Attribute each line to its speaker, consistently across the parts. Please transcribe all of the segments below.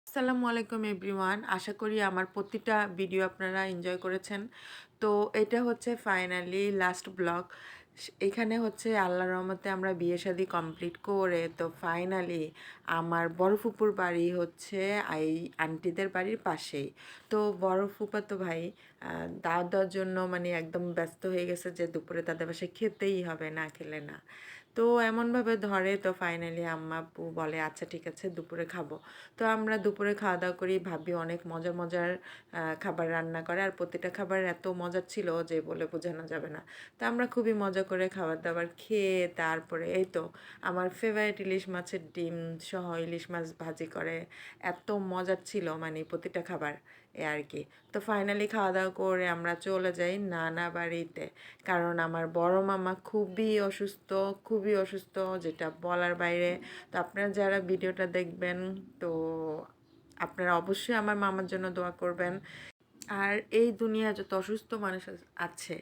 Speaker 1: আসসালামু আলাইকুম এভরিওয়ান। আশা করি আমার প্রতিটা ভিডিও আপনারা এনজয় করেছেন। তো এটা হচ্ছে ফাইনালি লাস্ট ব্লগ। এখানে হচ্ছে আল্লাহর রহমতে আমরা বিয়ে-শাদী কমপ্লিট করে তো ফাইনালি আমার বড় ফুপুর বাড়ি হচ্ছে এই আন্টিদের বাড়ির পাশেই। তো বড় ফুফাতো ভাই দাওয়াত দেওয়ার জন্য মানে একদম ব্যস্ত হয়ে গেছে যে দুপুরে তাদের বাসায় খেতেই হবে, না খেলে না। তো এমনভাবে ধরে তো ফাইনালি আম্মা আব্বু বলে আচ্ছা ঠিক আছে দুপুরে খাবো। তো আমরা দুপুরে খাওয়া দাওয়া করি, ভাবি অনেক মজার মজার খাবার রান্না করে, আর প্রতিটা খাবার এত মজার ছিল যে বলে বোঝানো যাবে না। তো আমরা খুবই মজা করে খাবার দাবার খেয়ে তারপরে এই তো আমার ফেভারিট ইলিশ মাছের ডিম সহ ইলিশ মাছ ভাজি করে, এত মজার ছিল মানে প্রতিটা খাবার এ আর কি। তো ফাইনালি খাওয়া দাওয়া করে আমরা চলে যাই নানা বাড়িতে, কারণ আমার বড় মামা খুবই অসুস্থ, যেটা বলার বাইরে। তো আপনারা যারা ভিডিওটা দেখবেন তো আপনারা অবশ্যই আমার মামার জন্য দোয়া করবেন। আর এই দুনিয়ায় যত অসুস্থ মানুষ আছে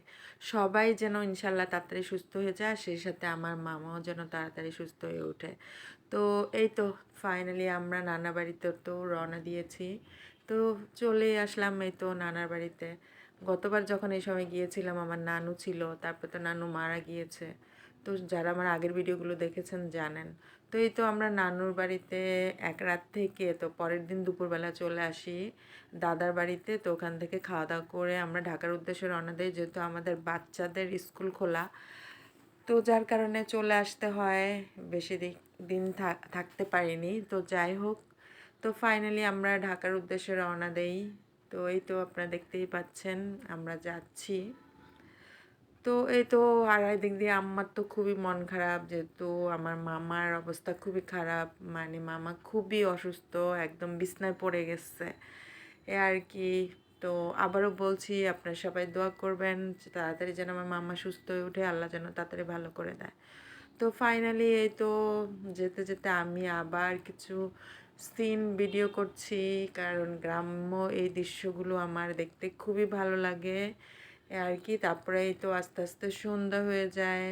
Speaker 1: সবাই যেন ইনশাল্লাহ তাড়াতাড়ি সুস্থ হয়ে যায়, আর সেই সাথে আমার মামাও যেন তাড়াতাড়ি সুস্থ হয়ে ওঠে। তো এই তো ফাইনালি আমরা নানা বাড়িতে তো রওনা দিয়েছি। তো চলে আসলাম এই তো নানার বাড়িতে। গতবার যখন এই সময় গিয়েছিলাম আমার নানু ছিল, তারপর তো নানু মারা গিয়েছে। তো যারা আমার আগের ভিডিওগুলো দেখেছেন জানেন। তো এই তো আমরা নানুর বাড়িতে এক রাত থেকে তো পরের দিন দুপুরবেলা চলে আসি দাদার বাড়িতে। তো ওখান থেকে খাওয়া দাওয়া করে আমরা ঢাকার উদ্দেশ্যে রওনা দিই, যেহেতু আমাদের বাচ্চাদের স্কুল খোলা। তো যার কারণে চলে আসতে হয়, বেশি দিন থাকতে পারিনি। তো যাই হোক, তো ফাইনালি আমরা ঢাকার উদ্দেশ্যে রওনা দেই। তো এই তো আপনারা দেখতেই পাচ্ছেন আমরা যাচ্ছি। তো এই তো আর একদিক দিয়ে আম্মার তো খুবই মন খারাপ, যেহেতু আমার মামার অবস্থা খুবই খারাপ, মানে মামা খুবই অসুস্থ, একদম বিছনায় পড়ে গেছে এ আর কি। তো আবারও বলছি আপনারা সবাই দোয়া করবেন যে তাড়াতাড়ি যেন আমার মামা সুস্থ হয়ে উঠে, আল্লাহ যেন তাড়াতাড়ি ভালো করে দেয়। তো ফাইনালি এই তো যেতে যেতে আমি আবার কিছু সিন ভিডিও করছি, কারণ গ্রাম্য এই দৃশ্যগুলো আমার দেখতে খুবই ভালো লাগে আর কি। তারপরে এই তো আস্তে আস্তে সন্ধ্যা হয়ে যায়।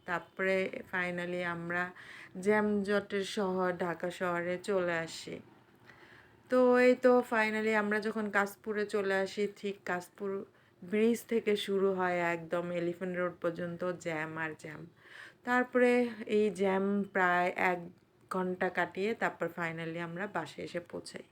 Speaker 1: তারপরে ফাইনালি আমরা জ্যামজটের শহর ঢাকা শহরে চলে আসি। তো এই তো ফাইনালি আমরা যখন কাশপুরে চলে আসি, ঠিক কাশপুর ব্রিজ থেকে শুরু হয় একদম এলিফ্যান্ট রোড পর্যন্ত জ্যাম আর জ্যাম। তারপরে এই জ্যাম প্রায় 1 ঘন্টা কাটিয়ে তারপর ফাইনালি আমরা বাসে এসে পৌঁছাই।